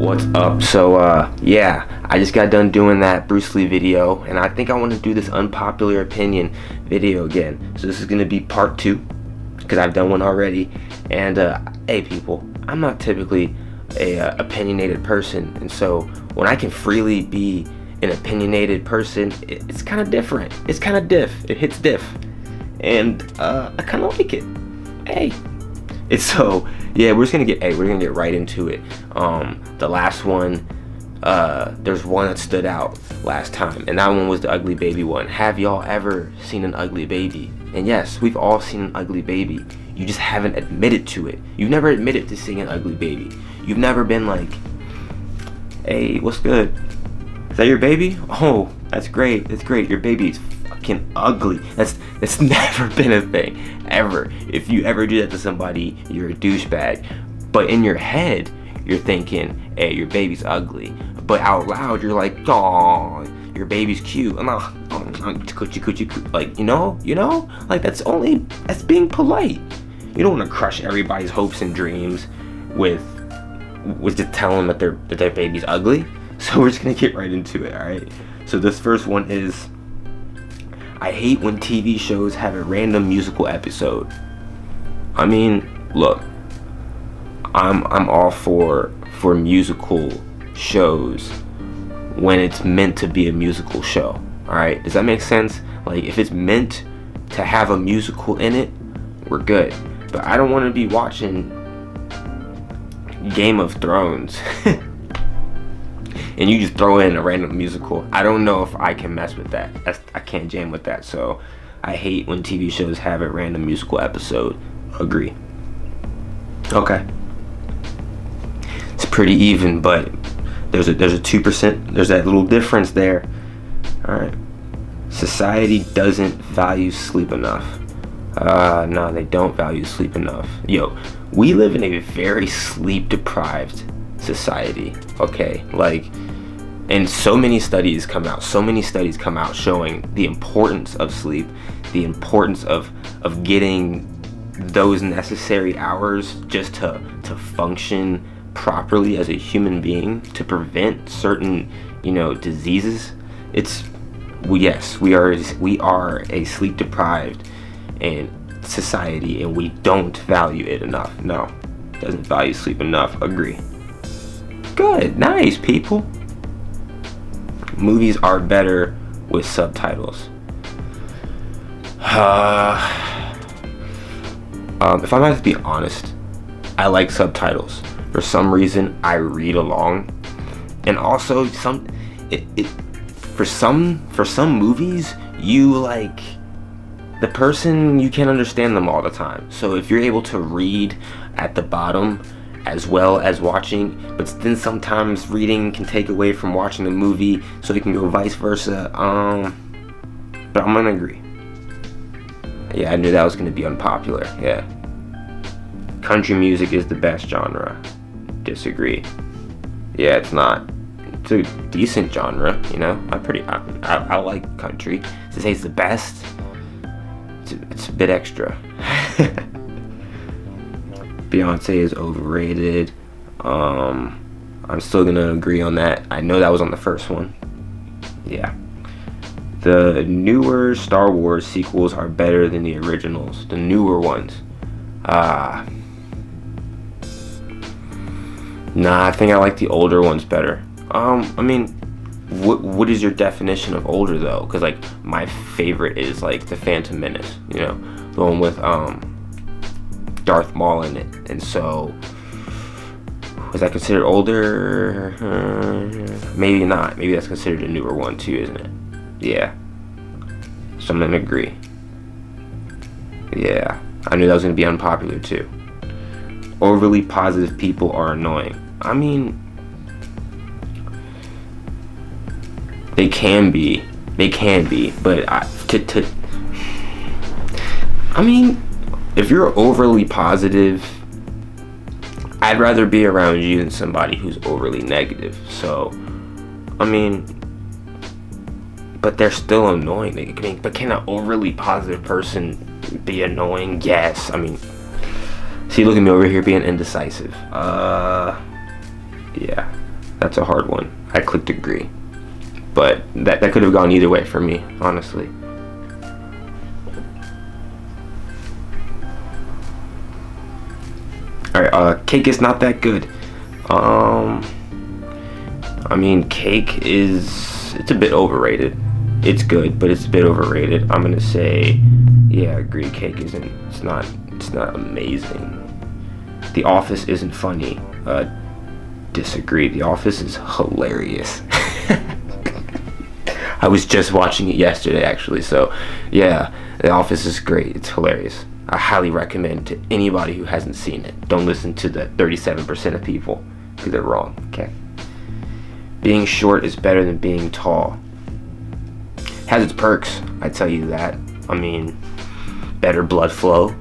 What's up? So yeah, I just got done doing that Bruce Lee video, and I think I want to do this unpopular opinion video again. So this is going to be part 2, because I've done one already. And hey people, I'm not typically a opinionated person, and so when I can freely be an opinionated person, it's kind of different. It's kind of diff. It hits diff, and I kind of like it. Hey, it's so yeah. We're gonna get right into it. The last one, there's one that stood out last time, and that one was the ugly baby one. Have y'all ever seen an ugly baby? And yes, we've all seen an ugly baby. You just haven't admitted to it. You've never admitted to seeing an ugly baby. You've never been like, hey, what's good? Is that your baby? Oh, that's great. That's great. Your baby is fucking ugly. That's never been a thing, ever. If you ever do that to somebody, you're a douchebag. But in your head, you're thinking, hey, your baby's ugly. But out loud, you're like, oh, your baby's cute. And coochie, like, you know, like that's being polite. You don't want to crush everybody's hopes and dreams with just telling them that their baby's ugly. So we're just gonna get right into it, alright? So this first one is, I hate when TV shows have a random musical episode. I mean, look, I'm all for musical shows when it's meant to be a musical show. Alright? Does that make sense? Like, if it's meant to have a musical in it, we're good. But I don't want to be watching Game of Thrones and you just throw in a random musical. I don't know if I can mess with that. I can't jam with that. So I hate when TV shows have a random musical episode. Agree. Okay. It's pretty even, but there's a 2%. There's that little difference there. All right. Society doesn't value sleep enough. No, they don't value sleep enough. Yo, we live in a very sleep deprived society. Okay, like, and so many studies come out showing the importance of sleep, the importance of getting those necessary hours just to function properly as a human being, to prevent certain, diseases. Yes, we are a sleep deprived and society, and we don't value it enough. No, doesn't value sleep enough. Agree. Good, nice people. Movies are better with subtitles. If I'm going to be honest, I like subtitles. For some reason, I read along, and also for some movies, you like the person, you can't understand them all the time. So if you're able to read at the bottom as well as watching, but then sometimes reading can take away from watching the movie, so it can go vice versa. But I'm gonna agree. Yeah, I knew that was gonna be unpopular. Yeah. Country music is the best genre. Disagree. Yeah, it's not. It's a decent genre, I like country. To say it's the best, it's a bit extra. Beyonce is overrated. I'm still gonna agree on that. I know that was on the first one. Yeah. The newer Star Wars sequels are better than the originals. The newer ones. Nah, I think I like the older ones better. I mean, what is your definition of older though? Because like my favorite is like the Phantom Menace. The one with Darth Maul in it. And so, was that considered older? Maybe not. Maybe that's considered a newer one too, isn't it? Yeah. So I'm gonna agree. Yeah. I knew that was gonna be unpopular too. Overly positive people are annoying. I mean, they can be, but I mean, if you're overly positive, I'd rather be around you than somebody who's overly negative. So, I mean, but they're still annoying. But can an overly positive person be annoying? Yes. I mean, see, look at me over here being indecisive. Yeah. That's a hard one. I clicked agree. But that could have gone either way for me, honestly. Alright, cake is not that good. I mean, cake it's a bit overrated. It's good, but it's a bit overrated. I'm gonna say, yeah, agree. Cake it's not amazing. The Office isn't funny. Disagree. The Office is hilarious. I was just watching it yesterday, actually. So, yeah, The Office is great. It's hilarious. I highly recommend to anybody who hasn't seen it. Don't listen to the 37% of people, because they're wrong. Okay. Being short is better than being tall. Has its perks, I tell you that. I mean, better blood flow,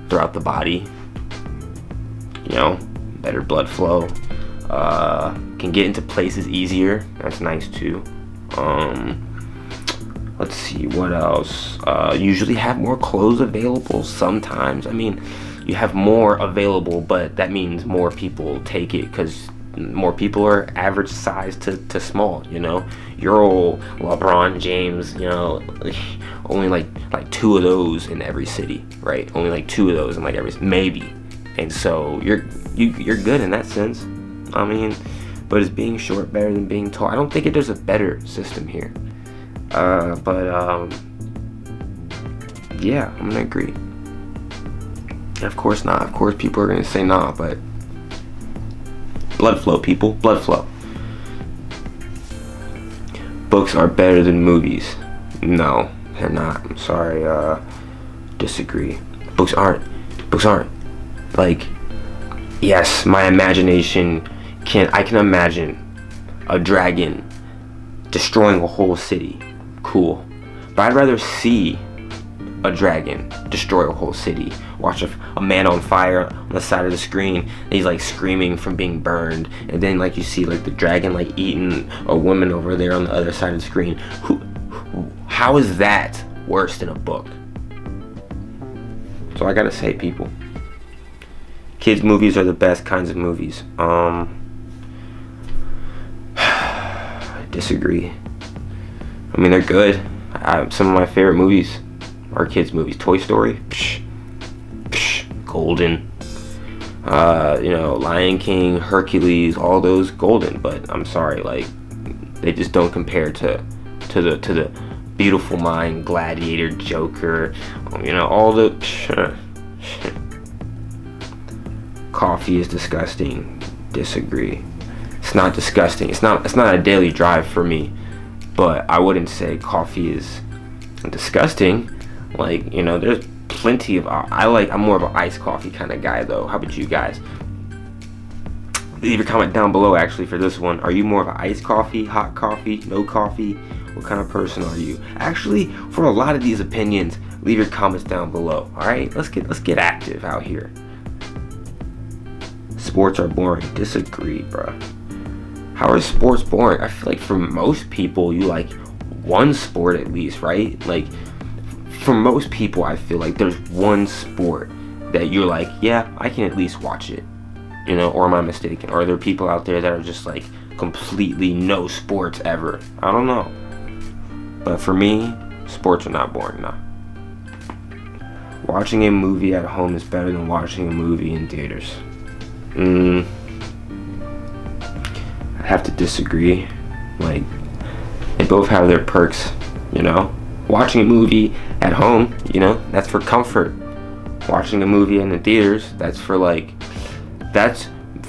throughout the body. Better blood flow. Can get into places easier. That's nice too. Let's see, what else? Usually have more clothes available sometimes. I mean, you have more available, but that means more people take it because more people are average size to small, Your old LeBron James, only like 2 of those in every city, right? Only like 2 of those in like every, maybe. And so you're good in that sense. I mean, but is being short better than being tall? I don't think there's a better system here. Yeah, I'm gonna agree. Of course not. Of course people are gonna say nah, but blood flow, people. Blood flow. Books are better than movies. No, they're not. I'm sorry. Disagree. Books aren't. Like, yes, my imagination I can imagine a dragon destroying a whole city. Cool. But I'd rather see a dragon destroy a whole city. Watch a man on fire on the side of the screen, and he's like screaming from being burned, and then like you see like the dragon like eating a woman over there on the other side of the screen. How is that worse than a book? So I gotta say, people, kids movies are the best kinds of movies. Disagree. I mean, they're good. Some of my favorite movies are kids movies. Toy Story, golden. Lion King, Hercules, all those golden. But I'm sorry, like, they just don't compare to the Beautiful Mind, Gladiator, Joker. All the coffee is disgusting. Disagree. It's not disgusting. It's not a daily drive for me, but I wouldn't say coffee is disgusting. Like, there's plenty of I'm more of an iced coffee kind of guy though. How about you guys? Leave your comment down below actually for this one. Are you more of an iced coffee, hot coffee, no coffee? What kind of person are you? Actually, for a lot of these opinions, leave your comments down below. All right, let's get active out here. Sports are boring. Disagree, bruh. How are sports boring? I feel like for most people, you like one sport at least, right? Like, for most people, I feel like there's one sport that you're like, yeah, I can at least watch it, or am I mistaken? Or are there people out there that are just like completely no sports ever? I don't know. But for me, sports are not boring, nah. Watching a movie at home is better than watching a movie in theaters. I have to disagree. Like, they both have their perks, Watching a movie at home, that's for comfort. Watching a movie in the theaters, that's for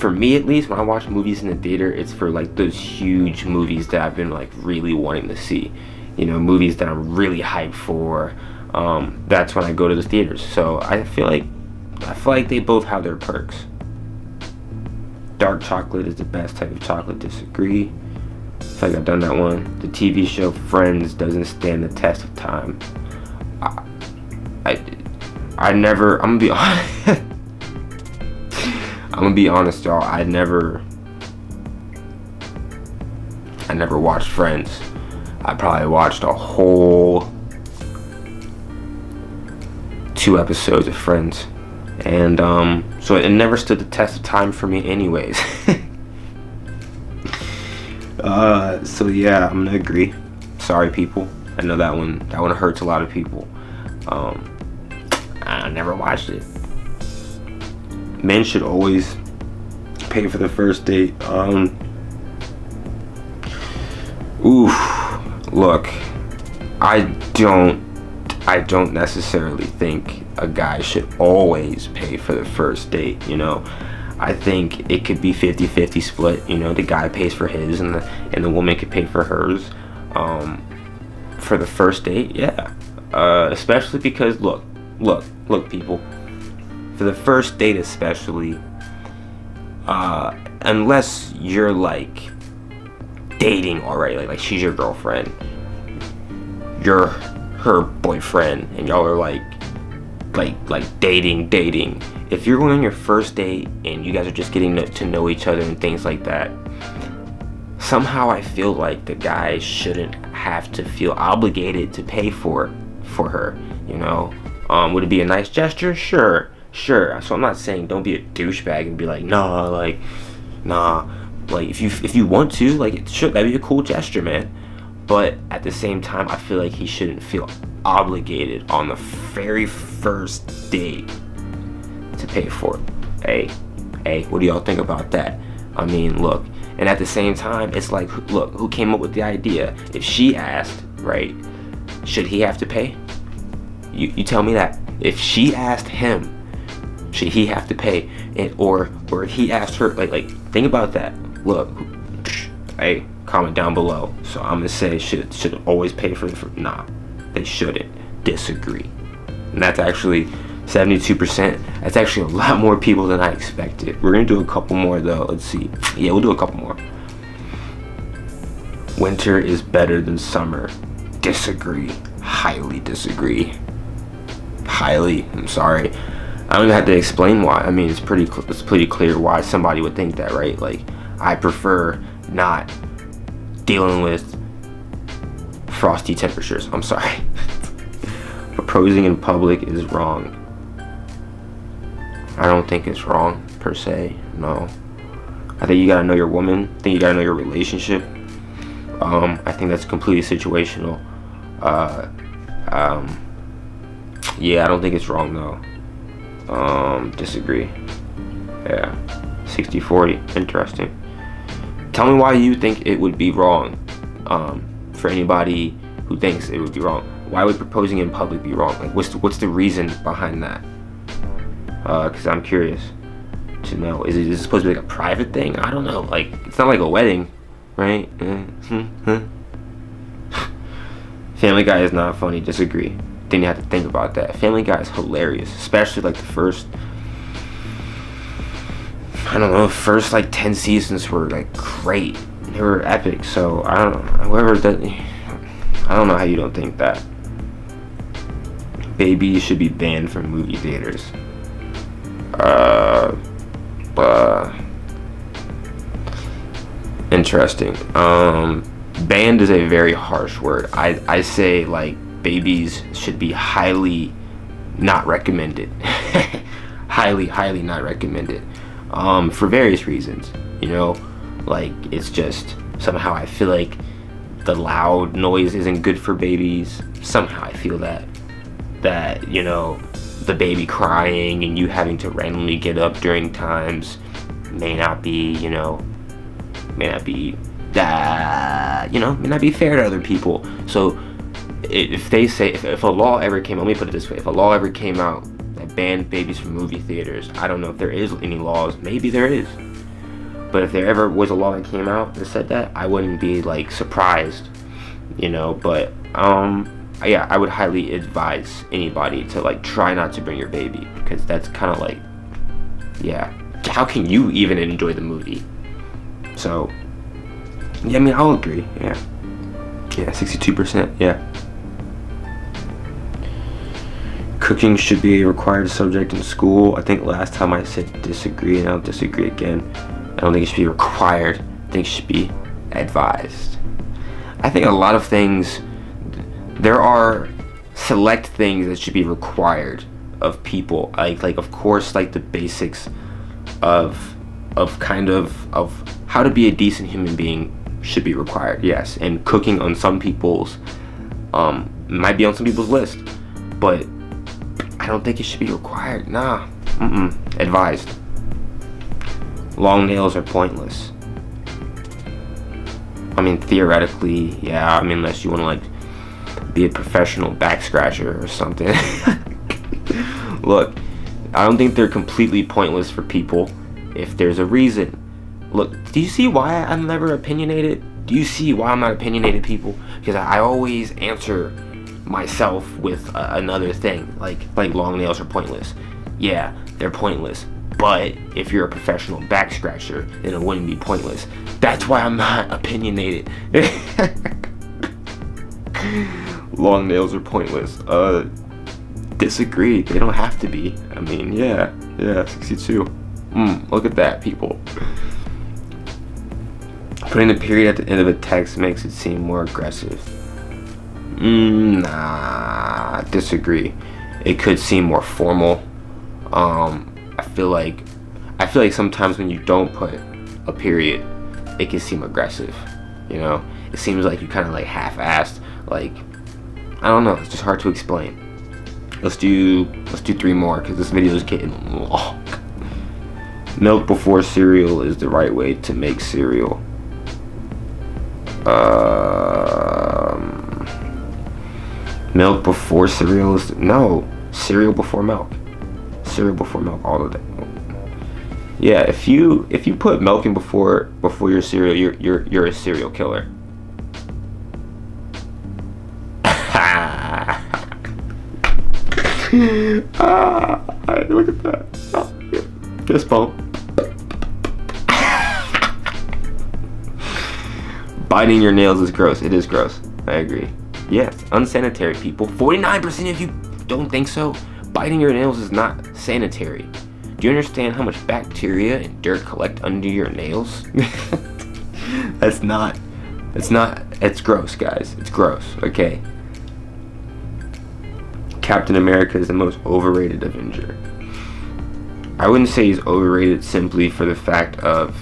me at least. When I watch movies in the theater, it's for like those huge movies that I've been like really wanting to see. Movies that I'm really hyped for. That's when I go to the theaters. So I feel like they both have their perks. Dark chocolate is the best type of chocolate. Disagree. I feel like I've done that one. The TV show Friends doesn't stand the test of time. I never. I'm gonna be honest. I'm gonna be honest, y'all. I never watched Friends. I probably watched a whole 2 episodes of Friends. And so it never stood the test of time for me anyways. So yeah, I'm gonna agree. Sorry, people. I know that one hurts a lot of people. I never watched it. Men should always pay for the first date. Look, I don't necessarily think a guy should always pay for the first date, you know. I think it could be 50-50 split, you know, the guy pays for his and the woman could pay for hers. For the first date, yeah. Especially because look people, for the first date especially, unless you're like dating already, like she's your girlfriend, you're her boyfriend, and y'all are like dating. If you're going on your first date and you guys are just getting to know each other and things like that, somehow I feel like the guy shouldn't have to feel obligated to pay for her, you know. Would it be a nice gesture? Sure. So I'm not saying don't be a douchebag and be like, nah, like if you want to, like, that'd be a cool gesture, man. But at the same time, I feel like he shouldn't feel obligated on the very first date to pay for it. Hey, what do y'all think about that? I mean, look, and at the same time, it's like, look, who came up with the idea? If she asked, right, should he have to pay? You tell me that. If she asked him, should he have to pay? Or he asked her, like think about that. Look, hey, comment down below. So I'm gonna say should always pay for nah, they shouldn't. Disagree. And that's actually 72%. That's actually a lot more people than I expected. We're gonna do a couple more though. Let's see. Yeah, we'll do a couple more. Winter is better than summer. Disagree. Highly disagree. Highly. I'm sorry. I don't even have to explain why. I mean, it's pretty clear why somebody would think that, right? Like, I prefer not dealing with frosty temperatures. I'm sorry. Proposing in public is wrong. I don't think it's wrong per se. No. I think you gotta know your woman. I think you gotta know your relationship. I think that's completely situational. Yeah, I don't think it's wrong though. Disagree. Yeah. 60-40. Interesting. Tell me why you think it would be wrong. For anybody who thinks it would be wrong, why would proposing in public be wrong? Like, what's the reason behind that? Because I'm curious to know. Is it supposed to be like a private thing? I don't know. Like, it's not like a wedding, right? Family Guy is not funny. Disagree. Then you have to think about that. Family Guy is hilarious, especially like the first, I don't know, first like 10 seasons were like great. They were epic. So I don't know. Whoever that, I don't know how you don't think that. Babies should be banned from movie theaters. Interesting. Banned is a very harsh word. I say like babies should be highly not recommended. highly not recommended. For various reasons, you know, like it's just somehow I feel like the loud noise isn't good for babies. Somehow I feel that you know, the baby crying and you having to randomly get up during times may not be fair to other people. So if they say, if a law ever came out, let me put it this way, if a law ever came out that banned babies from movie theaters, I don't know if there is any laws, maybe there is, but if there ever was a law that came out that said that, I wouldn't be like surprised, you know. But yeah, I would highly advise anybody to like try not to bring your baby, because that's kind of like, yeah, how can you even enjoy the movie? So yeah, I mean, I'll agree. Yeah, 62%. Yeah. Cooking should be a required subject in school. I think last time I said disagree, and I'll disagree again. I don't think it should be required. I think it should be advised. I think a lot of things, there are select things that should be required of people. Like of course, like the basics of how to be a decent human being should be required, yes. And cooking on some people's might be on some people's list, but I don't think it should be required. Nah. Advised. Long nails are pointless. I mean, theoretically, yeah. I mean, unless you want to like be a professional back scratcher or something. Look, I don't think they're completely pointless for people if there's a reason. Look, do you see why I'm never opinionated? Do you see why I'm not opinionated, people? Because I always answer myself with another thing, like long nails are pointless. Yeah, they're pointless, but if you're a professional back scratcher, then it wouldn't be pointless. That's why I'm not opinionated. Long nails are pointless. Disagree. They don't have to be. I mean, yeah, 62. Look at that, people. Putting a period at the end of a text makes it seem more aggressive. Nah, disagree. It could seem more formal. I feel like sometimes when you don't put a period, it can seem aggressive. You know, it seems like you kind of like half-assed. Like, I don't know. It's just hard to explain. Let's do 3 more because this video is getting long. Milk before cereal is the right way to make cereal. Milk before cereal is no. Cereal before milk. Cereal before milk all the day. Yeah, if you put milk in before your cereal, you're a serial killer. Look at that. Fist bump. Biting your nails is gross. It is gross. I agree. Yes, unsanitary, people. 49% of you don't think so. Biting your nails is not sanitary. Do you understand how much bacteria and dirt collect under your nails? It's gross, guys. It's gross, okay? Captain America is the most overrated Avenger. I wouldn't say he's overrated simply for the fact of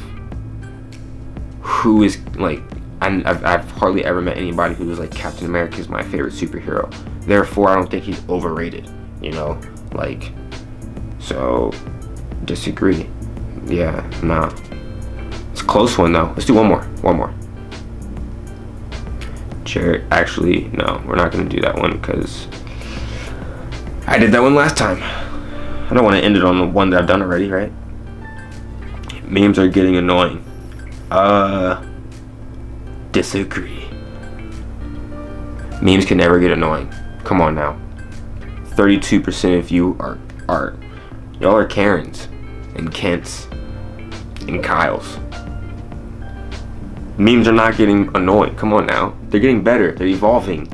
who is like, I've hardly ever met anybody who was like, Captain America is my favorite superhero. Therefore, I don't think he's overrated, you know? Like, so, disagree. Yeah, nah. It's a close one though. Let's do one more. Jared, actually, no, we're not gonna do that one because I did that one last time. I don't want to end it on the one that I've done already, right? Memes are getting annoying. Disagree. Memes can never get annoying. Come on now. 32% of you y'all are Karens and Kents and Kyles. Memes are not getting annoying. Come on now. They're getting better. They're evolving.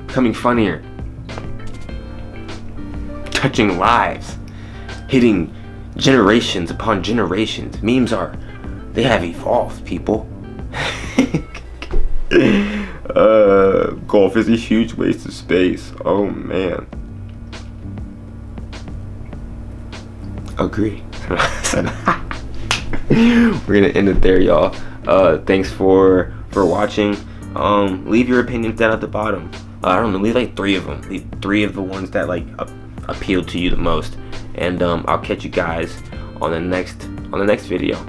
Becoming funnier. Touching lives. Hitting generations upon generations. Memes they have evolved, people. Golf is a huge waste of space. Oh man. Agree. We're gonna end it there, y'all. Thanks for watching. Leave your opinions down at the bottom. I don't know, leave like 3 of them. Leave 3 of the ones that like appeal to you the most. And I'll catch you guys on the next video.